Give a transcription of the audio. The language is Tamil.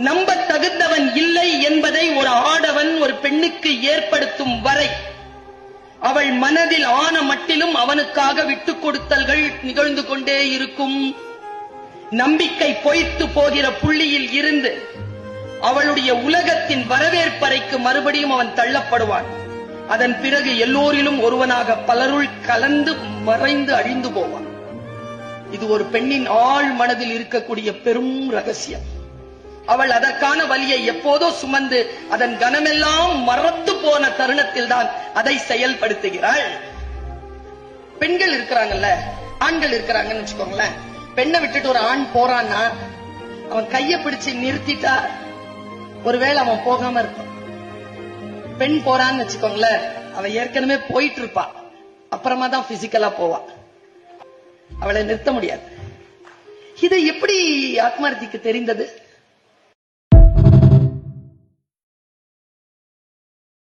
நம்ப தகுந்தவன் இல்லை என்பதை ஒரு ஆடவன் ஒரு பெண்ணுக்கு ஏற்படுத்தும் வரை அவள் மனதில் ஆன மட்டிலும் அவனுக்காக விட்டுக் கொடுத்தல்கள் நிகழ்ந்து கொண்டே இருக்கும். நம்பிக்கை பொய்த்து போகிற புள்ளியில் இருந்து அவளுடைய உலகத்தின் வரவேற்பறைக்கு மறுபடியும் அவன் தள்ளப்படுவான். அதன் பிறகு எல்லோரிலும் ஒருவனாக பலருள் கலந்து மறைந்து அழிந்து போவான். இது ஒரு பெண்ணின் ஆழ் மனதில் இருக்கக்கூடிய பெரும் ரகசியம். அவள் அதற்கான வலியை எப்போதோ சுமந்து அதன் கனமெல்லாம் மறந்து போன தருணத்தில் தான் அதை செயல்படுத்துகிறாள். பெண்கள் இருக்கிறாங்கல்ல, ஆண்கள் இருக்கிறாங்கன்னு வச்சுக்கோங்களேன். பெண்ணை விட்டுட்டு ஒரு ஆண் போறான்னா அவன் கைய பிடிச்சு நிறுத்திட்டா ஒருவேளை அவன் போகாம இருப்பான். பெண் போறான்னு வச்சுக்கோங்களேன், அவன் ஏற்கனவே போயிட்டு இருப்பா, அப்புறமா தான் பிசிக்கலா போவா, அவளை நிறுத்த முடியாது. இது எப்படி ஆத்மார்த்திக்கு தெரிந்தது?